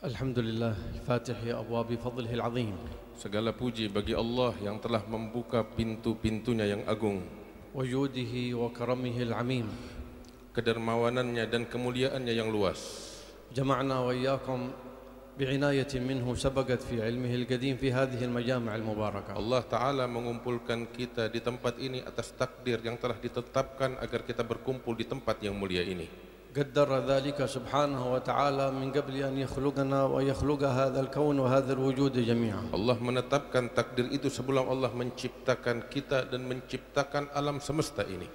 Alhamdulillah al-Fatih ya abwabi fadlihi al-azim. Segala puji bagi Allah yang telah membuka pintu-pintunya yang agung, Wujudihi wa karamihi al-amim. kedermawanannya dan kemuliaannya yang luas. Jama'na wa iyyakum bi'inayatin minhu sabaqat fi ilmihi al-qadim fi hadhihi al-majami' al-mubarakah. Allah Ta'ala mengumpulkan kita di tempat ini atas takdir yang telah ditetapkan agar kita berkumpul di tempat yang mulia ini. قدر ذلك سبحانه وتعالى من قبل أن يخلقنا ويخلق هذا الكون وهذا الوجود جميعا. Allah menetapkan takdir itu sebelum Allah menciptakan kita dan menciptakan alam semesta ini.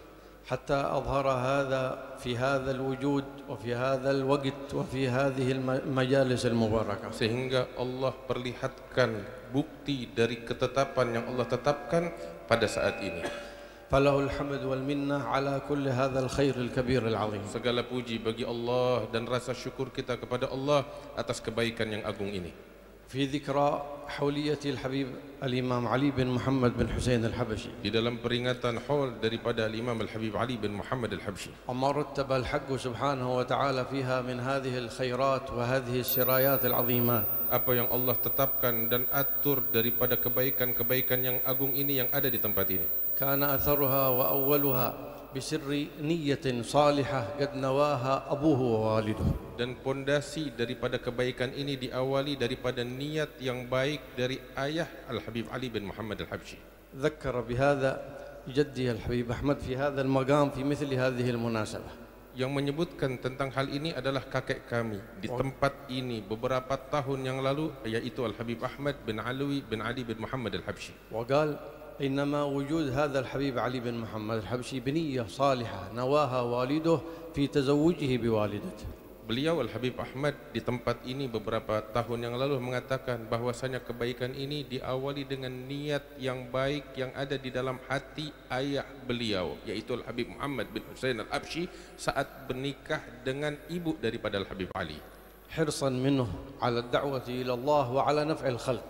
حتى أظهر هذا في هذا الوجود وفي هذا الوقت وفي هذه المجالس المباركة. Sehingga Allah perlihatkan bukti dari ketetapan yang Allah tetapkan pada saat ini. فله الحمد والمنة على كل هذا الخير الكبير العظيم. Segala puji bagi Allah dan rasa syukur kita kepada Allah atas kebaikan yang agung ini. في ذكرى حولية الحبيب الإمام علي بن محمد بن حسين الحبشي. Di dalam peringatan haul daripada Imam Al-Habib Ali bin Muhammad Al-Habsyi. وما رتب الحق سبحانه وتعالى فيها من هذه الخيرات وهذه السرايات العظيمات. Apa yang Allah tetapkan dan atur daripada kebaikan-kebaikan yang agung ini yang ada di tempat ini. كان أثرها وأولها بسر نية صالحة قد نواها أبوه ووالده. Dan pondasi daripada kebaikan ini diawali daripada niat yang baik dari ayah Al-Habib Ali bin Muhammad Al-Habsyi. ذكر بهذا جدي الحبيب أحمد في هذا المقام في مثل هذه المناسبة. Yang menyebutkan tentang hal ini adalah kakek kami di tempat ini beberapa tahun yang lalu, yaitu Al-Habib Ahmad bin Alwi bin Ali bin Muhammad Al-Habsyi. وقال إنما وجود هذا الحبيب علي بن محمد الحبشي بنية صالحة نواها والده في تزوجه بوالدته. Beliau Al-Habib Ahmad di tempat ini beberapa tahun yang lalu mengatakan bahwasanya kebaikan ini diawali dengan niat yang baik yang ada di dalam hati ayah beliau, yaitu Al-Habib Muhammad bin Husain Al-Habsyi saat bernikah dengan ibu daripada Al-Habib Ali. حرصا منه على الدعوة إلى الله وعلى نفع الخلق.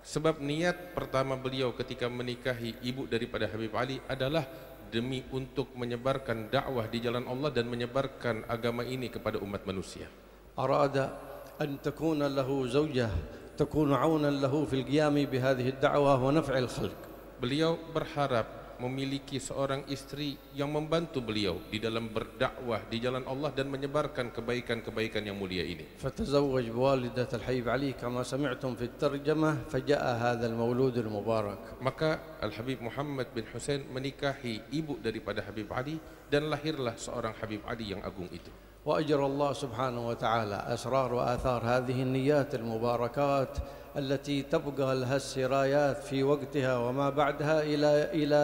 Sebab niat pertama beliau ketika menikahi ibu daripada Habib Ali adalah demi untuk menyebarkan dakwah di jalan Allah dan menyebarkan agama ini kepada umat manusia. أراد أن تكون له زوجة تكون عونا له في القيام بهذه الدعوة ونفع الخلق. Beliau berharap memiliki seorang istri yang membantu beliau di dalam berdakwah di jalan Allah dan menyebarkan kebaikan-kebaikan yang mulia ini. فتزوج بوالدة الحبيب علي كما سمعتم في الترجمة فجاء هذا المولود المبارك. Maka Al-Habib Muhammad bin Husain menikahi ibu daripada Habib Ali dan lahirlah seorang Habib Ali yang agung itu. وأجر الله سبحانه وتعالى أسرار وآثار هذه النيات المباركات التي تبقى لها السرايات في وقتها وما بعدها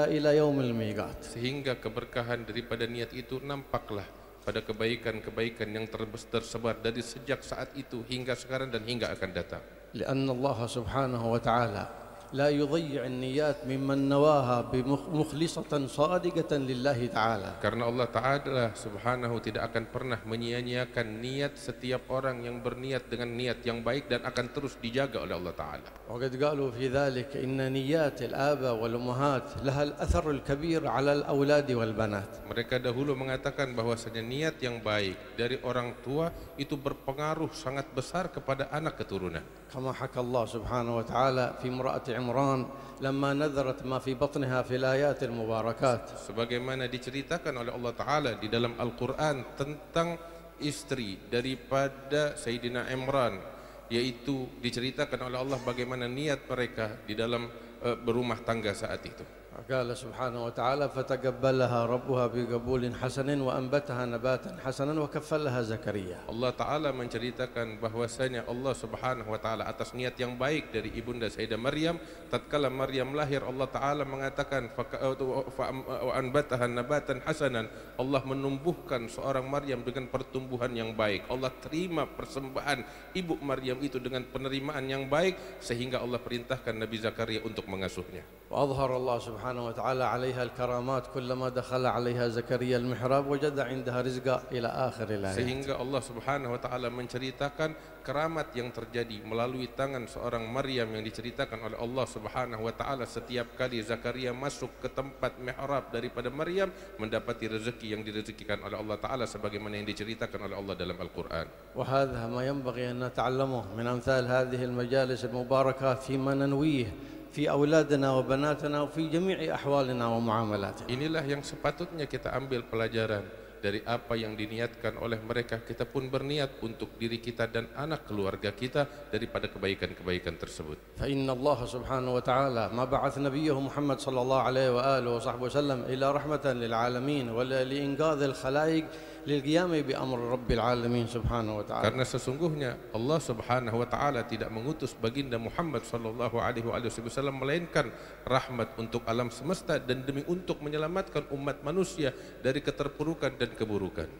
إلى يوم الميقات. Sehingga keberkahan daripada niat itu nampaklah pada kebaikan-kebaikan yang tersebar dari sejak saat itu hingga sekarang dan hingga akan datang. لأن الله سبحانه وتعالى لا يضيع النيات ممن نواها بمخلصة صادقة لله تعالى. Karena Allah Ta'ala subhanahu tidak akan pernah menyia-nyiakan niat setiap orang yang berniat dengan niat yang baik dan akan terus dijaga oleh Allah Ta'ala. وقد قالوا في ذلك إن نيات الآباء والأمهات لها الأثر الكبير على الأولاد والبنات. Mereka dahulu mengatakan bahwasanya niat yang baik dari orang tua itu berpengaruh sangat besar kepada anak keturunan. كما حكى الله سبحانه وتعالى في امرأة عمران لما نذرت ما في بطنها في الآيات المباركات. Sebagaimana diceritakan oleh Allah Ta'ala di dalam Al-Quran tentang istri daripada Sayyidina Imran, yaitu diceritakan oleh Allah bagaimana niat mereka di dalam berumah tangga saat itu. قال سبحانه وتعالى فتقبلها ربها بقبول حسن وأنبتها نباتا حسنا وكفلها زكريا. Allah Ta'ala menceritakan bahwasanya Allah Subhanahu wa Ta'ala atas niat yang baik dari ibunda Sayyidah Maryam, tatkala Maryam lahir Allah Ta'ala mengatakan wa anbataha nabatan hasanan, Allah menumbuhkan seorang Maryam dengan pertumbuhan yang baik. Allah terima persembahan ibu Maryam itu dengan penerimaan yang baik sehingga Allah perintahkan Nabi Zakaria untuk mengasuhnya. وأظهر الله سبحانه وتعالى عليها الكرامات كلما دخل عليها زكريا المحراب وجد عندها رزقا إلى آخر الآيات. Sehingga Allah Subhanahu wa taala menceritakan keramat yang terjadi melalui tangan seorang Maryam yang diceritakan oleh Allah Subhanahu wa taala setiap kali Zakaria masuk ke tempat mihrab daripada Maryam mendapati rezeki yang direzekikan oleh Allah taala sebagaimana yang diceritakan oleh Allah dalam Al-Qur'an. وهذا ما ينبغي أن نتعلمه من أمثال هذه المجالس المباركات فيما ننويه في أولادنا وبناتنا وفي جميع أحوالنا ومعاملاتنا. Inilah yang sepatutnya kita ambil pelajaran dari apa yang diniatkan oleh mereka. Kita pun berniat untuk diri kita dan anak keluarga kita daripada kebaikan-kebaikan tersebut. فإن الله سبحانه وتعالى ما بعث نبيه محمد صلى الله عليه وآله وصحبه وسلم إلى رحمة للعالمين ولا لإنقاذ الخلائق للقيام بأمر رب العالمين سبحانه وتعالى. Karena sesungguhnya Allah Subhanahu wa taala tidak mengutus baginda Muhammad sallallahu alaihi wasallam melainkan rahmat untuk alam semesta dan demi untuk menyelamatkan umat manusia dari keterpurukan dan keburukan.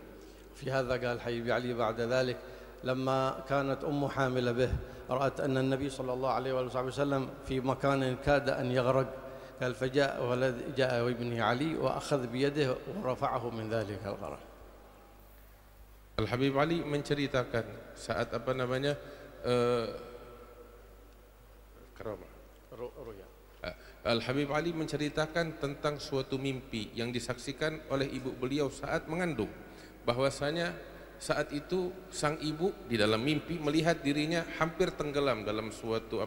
في هذا قال حبيبي علي بعد ذلك لما كانت حاملة به رأت أن النبي صلى الله عليه وسلم في مكان كاد أن يغرق قال فجاء ولد جاء ابنه علي وأخذ بيده ورفعه من ذلك الغرق. Al-Habib Ali menceritakan saat Al-Habib Ali menceritakan tentang suatu mimpi yang disaksikan oleh ibu beliau saat mengandung, bahwasanya saat itu sang ibu di dalam mimpi melihat dirinya hampir tenggelam dalam suatu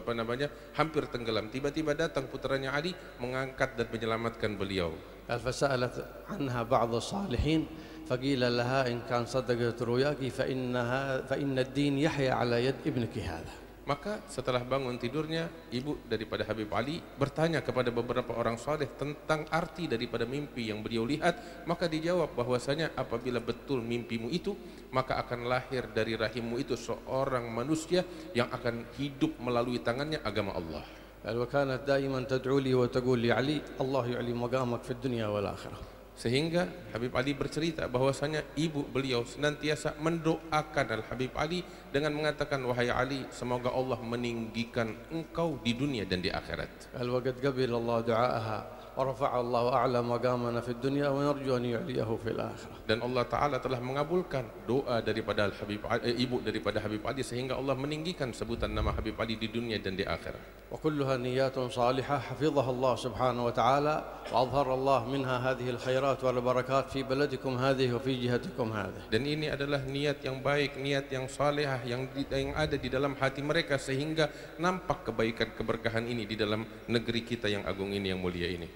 hampir tenggelam. Tiba-tiba datang putranya Ali mengangkat dan menyelamatkan beliau. فسألت عنها بعض الصالحين فقيل لها إن كان صدقت رؤياك فإن الدين يحيى على يد ابنك هذا. Maka setelah bangun tidurnya, ibu daripada Habib Ali bertanya kepada beberapa orang saleh tentang arti daripada mimpi yang beliau lihat. Maka dijawab bahwasanya apabila betul mimpimu itu, maka akan lahir dari rahimmu itu seorang manusia yang akan hidup melalui tangannya agama Allah. وكانت دائما تدعو لي وتقول لي علي الله يعلي مقامك في الدنيا والآخرة. Sehingga Habib Ali bercerita bahwasanya ibu beliau senantiasa mendoakan Al-Habib Ali dengan mengatakan, wahai Ali, semoga Allah meninggikan engkau di dunia dan di akhirat. وقد قبل الله دعاءها ورفع الله أعلى مقامنا في الدنيا ونرجو أن يعليه في الآخرة. Dan Allah Ta'ala telah mengabulkan doa daripada ibu daripada Habib Ali sehingga Allah meninggikan sebutan nama Habib Ali di dunia dan di akhirat. وكلها نيات صالحة حفظها الله سبحانه وتعالى وأظهر الله منها هذه الخيرات والبركات في بلدكم هذه وفي جهتكم هذه. Dan ini adalah niat yang baik, niat yang salehah yang ada di dalam hati mereka sehingga nampak kebaikan keberkahan ini di dalam negeri kita yang agung ini, yang mulia ini.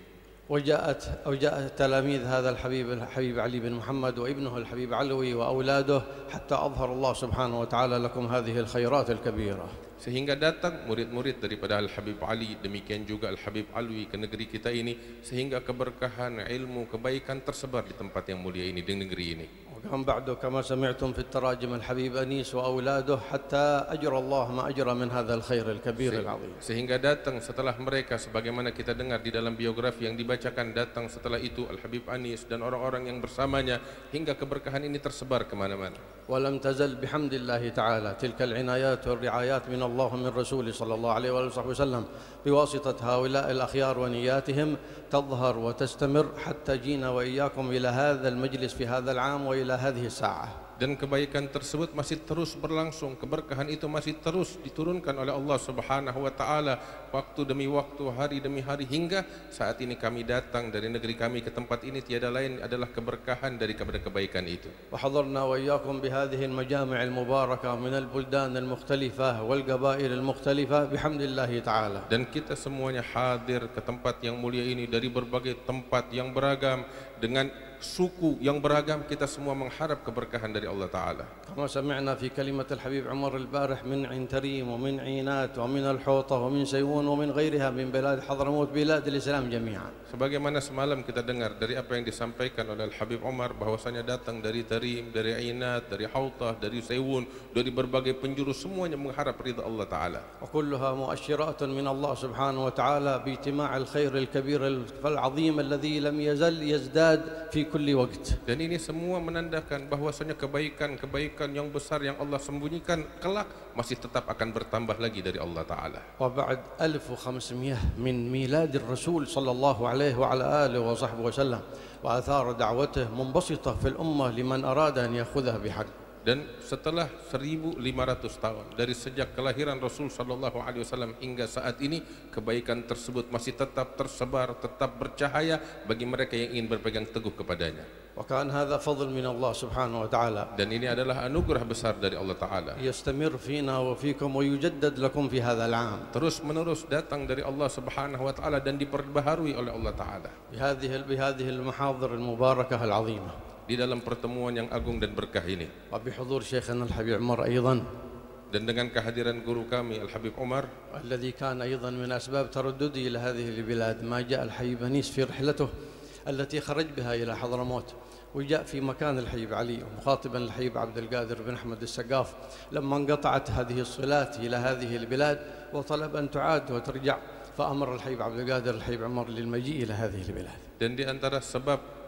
وجاء تلاميذ هذا الحبيب علي بن محمد وابنه الحبيب علوي وأولاده حتى أظهر الله سبحانه وتعالى لكم هذه الخيرات الكبيرة. Sehingga datang murid-murid daripada Al-Habib Ali, demikian juga Al-Habib Alwi ke negeri kita ini, sehingga keberkahan, ilmu, kebaikan tersebar di tempat yang mulia ini, di negeri ini. وكان بعده كما سمعتم في التراجم الحبيب أنيس وأولاده حتى أجر الله ما أجر من هذا الخير الكبير العظيم. Sehingga datang setelah mereka, sebagaimana kita dengar di dalam biografi yang dibacakan, datang setelah itu Al-Habib Anis dan orang-orang yang bersamanya hingga keberkahan ini tersebar kemana-mana. ولم تزل بحمد الله تعالى تلك العنايات والرعايات من الله من رسوله صلى الله عليه وسلم بواسطة هؤلاء الأخيار ونياتهم تظهر وتستمر حتى جينا وإياكم إلى هذا المجلس في هذا العام وإلى هذه الساعة. Dan kebaikan tersebut masih terus berlangsung, keberkahan itu masih terus diturunkan oleh Allah Subhanahu wa taala waktu demi waktu, hari demi hari, hingga saat ini kami datang dari negeri kami ke tempat ini tiada lain adalah keberkahan daripada kebaikan itu. وحضرنا وإياكم بهذه المجامع المباركة من البلدان المختلفة والقبائل المختلفة بحمد الله تعالى. Dan kita semuanya hadir ke tempat yang mulia ini dari berbagai tempat yang beragam dengan suku yang beragam. Kita semua mengharap keberkahan dari Allah Ta'ala. كما سمعنا في كلمة الحبيب عمر البارح من عين تريم ومن عينات ومن الحوطة ومن سيون ومن غيرها من بلاد حضرموت بلاد الإسلام جميعا. Sebagaimana semalam kita dengar dari apa yang disampaikan oleh Al-Habib Umar bahwasanya datang dari Tarim, dari Ainat, dari Hautah, dari Sewun, dari berbagai penjuru, semuanya mengharap ridha Allah Ta'ala. وكلها مؤشرات من الله سبحانه وتعالى باجتماع الخير الكبير العظيم الذي لم يزل يزداد في كل وقت. Dan ini semua menandakan bahwasanya kebaikan-kebaikan yang besar yang Allah sembunyikan kelak masih tetap akan bertambah lagi dari Allah Ta'ala. وبعد 1500 من ميلاد الرسول صلى الله عليه وعلى آله وصحبه وسلم وآثار دعوته منبسطة في الأمة لمن أراد أن يأخذها بحق. Dan setelah 1500 tahun dari sejak kelahiran Rasul sallallahu alaihi wasallam hingga saat ini, kebaikan tersebut masih tetap tersebar, tetap bercahaya bagi mereka yang ingin berpegang teguh kepadanya. وكان هذا فضل من الله سبحانه وتعالى. Dan ini adalah anugerah besar dari Allah Ta'ala. يستمر فينا وفيكم ويجدد لكم في هذا العام. Terus menerus datang dari Allah Subhanahu wa Ta'ala dan diperbaharui oleh Allah Ta'ala. بهذه المحاضر المباركة العظيمة. Di dalam pertemuan yang agung dan berkah ini. وبحضور شيخنا الحبيب عمر أيضا. Dan dengan kehadiran guru kami Al-Habib Umar, الذي كان أيضا من أسباب ترددي إلى هذه البلاد ما جاء الحبيب أنيس في رحلته التي خرج بها إلى حضرموت وجاء في مكان الحبيب علي مخاطبا الحبيب عبد القادر بن أحمد السقاف لما انقطعت هذه الصلات إلى هذه البلاد وطلب أن تعاد وترجع فأمر الحبيب عبد القادر الحبيب عمر للمجيء إلى هذه البلاد. Dan di antara sebab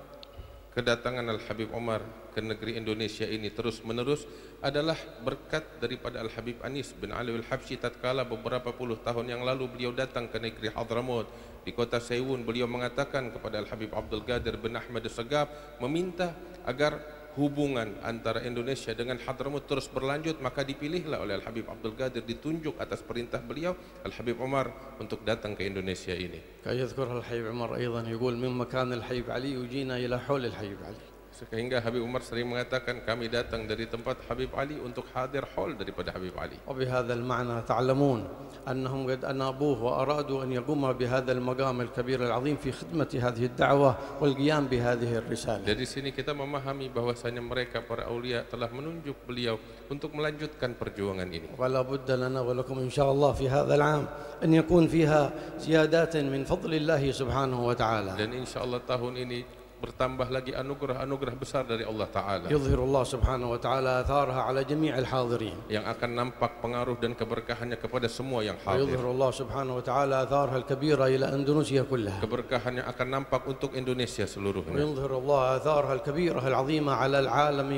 kedatangan Al-Habib Umar ke negeri Indonesia ini terus menerus adalah berkat daripada Al-Habib Anis bin Ali Al-Habsyi. Tatkala beberapa puluh tahun yang lalu beliau datang ke negeri Hadramaut di kota Sewun, beliau mengatakan kepada Al-Habib Abdul Qadir bin Ahmad As-Sagaf meminta agar hubungan antara Indonesia dengan Hadramaut terus berlanjut, maka dipilihlah oleh Al-Habib Abdul Qadir, ditunjuk atas perintah beliau Al-Habib Umar untuk datang ke Indonesia ini. يذكر الحبيب عمر أيضا يقول من مكان الحبيب علي وجينا إلى حول الحبيب علي. Sehingga Habib Umar sering mengatakan kami datang dari tempat Habib Ali untuk hadir haul daripada Habib Ali. وبهذا المعنى تعلمون أنهم قد أنابوه وأرادوا أن يقوم بهذا المقام الكبير العظيم في خدمة هذه الدعوة والقيام بهذه الرسالة. Dari sini kita memahami bahwasanya mereka para aulia telah menunjuk beliau untuk melanjutkan perjuangan ini. ولا بد لنا ولكم إن شاء الله في هذا العام أن يكون فيها زيادات من فضل الله سبحانه وتعالى. Dan insyaallah tahun ini bertambah lagi anugerah-anugerah besar dari Allah Ta'ala يظهر الله سبحانه وتعالى آثارها على جميع الحاضرين. yang akan nampak pengaruh dan keberkahannya kepada semua yang hadir. ويظهر الله سبحانه وتعالى آثارها الكبيرة إلى أندونيسيا كلها. Keberkahannya akan nampak untuk Indonesia seluruhnya. ويظهر الله آثارها الكبيرة العظيمة على العالم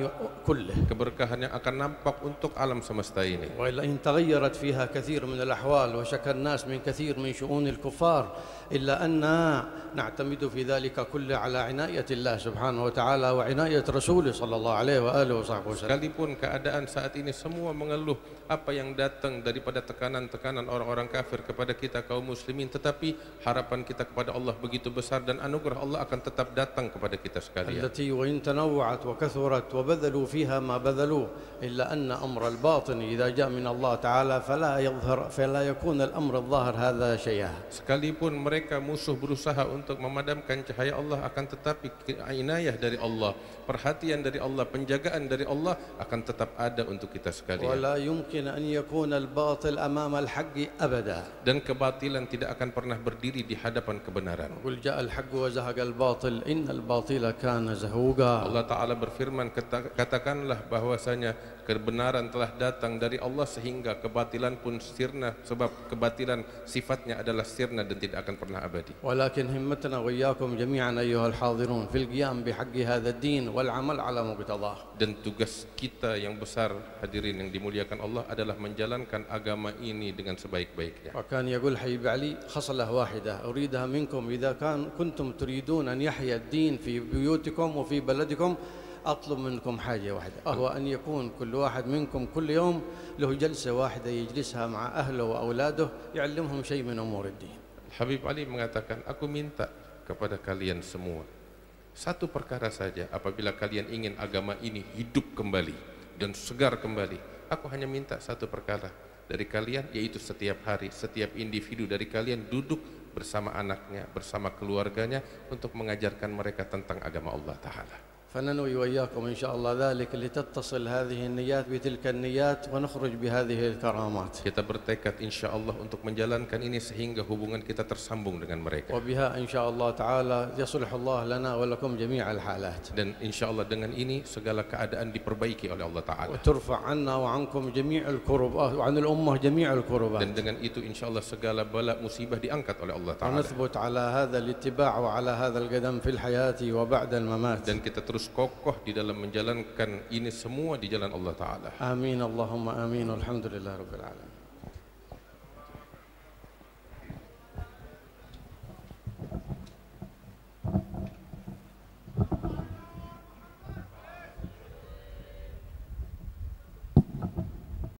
كله. Keberkahannya akan nampak untuk alam semesta ini. وإن تغيرت فيها كثير من الأحوال وشكى الناس من كثير من شؤون الكفار إلا أننا نعتمد في ذلك كله على عناية الله سبحانه وتعالى وعناية رسوله صلى الله عليه وآله وصحبه وسلم. Sekalipun keadaan saat ini semua mengeluh apa yang datang daripada tekanan-tekanan orang-orang kafir kepada kita kaum muslimin, tetapi harapan kita kepada Allah begitu besar dan anugerah Allah akan tetap datang kepada kita sekalian. التي وإن تنوعت وكثرت وبذلوا فيها ما بذلوه إلا أن أمر الباطن إذا جاء من الله تعالى فلا يكون الأمر الظاهر هذا شيئا. Sekalipun mereka musuh berusaha untuk memadamkan cahaya Allah, akan tetapi inayah dari Allah, perhatian dari Allah, penjagaan dari Allah akan tetap ada untuk kita sekalian. ولا يمكن أن يكون الباطل أمام الحق أبدا. Dan kebatilan tidak akan pernah berdiri di hadapan kebenaran. قل جاء الحق وزهق الباطل إن الباطل كان زهوقا. Allah Ta'ala berfirman, katakanlah bahwasanya kebenaran telah datang dari Allah sehingga kebatilan pun sirna, sebab kebatilan sifatnya adalah sirna dan tidak akan pernah abadi. ولكن همتنا وإياكم جميعا أيها الحاضرون في القيام بحق هذا الدين والعمل على مقتضاه. Dan tugas kita yang besar, hadirin yang dimuliakan Allah, adalah menjalankan agama ini dengan sebaik-baiknya. وكان يقول حبيب علي خصلة واحدة أريدها منكم إذا كنتم تريدون أن يحيا الدين في بيوتكم وفي بلدكم أطلب منكم حاجة واحدة وهو أن يكون كل واحد منكم كل يوم له جلسة واحدة يجلسها مع أهله وأولاده يعلمهم شيء من أمور الدين. Habib Ali mengatakan, aku minta kepada kalian semua satu perkara saja. Apabila kalian ingin agama ini hidup kembali dan segar kembali, aku hanya minta satu perkara dari kalian, yaitu setiap hari setiap individu dari kalian duduk bersama anaknya, bersama keluarganya untuk mengajarkan mereka tentang agama Allah Ta'ala. فننوي وإياكم إن شاء الله ذلك لتتصل هذه النيات بتلك النيات ونخرج بهذه الكرامات. Kita bertekad insya Allah untuk menjalankan ini sehingga hubungan kita tersambung dengan mereka. وبها إن شاء الله تعالى يصلح الله لنا ولكم جميع الحالات. Dan insya Allah dengan ini segala keadaan diperbaiki oleh Allah Ta'ala. وترفع عنا وعنكم جميع الكربات وعن الأمة جميع الكربات. Dan dengan itu insya Allah segala bala musibah diangkat oleh Allah Ta'ala. ونثبت على هذا الاتباع وعلى هذا القدم في الحياة وبعد الممات. Dan kita terus kokoh di dalam menjalankan ini semua di jalan Allah Ta'ala. آمين اللهم آمين والحمد لله رب العالمين.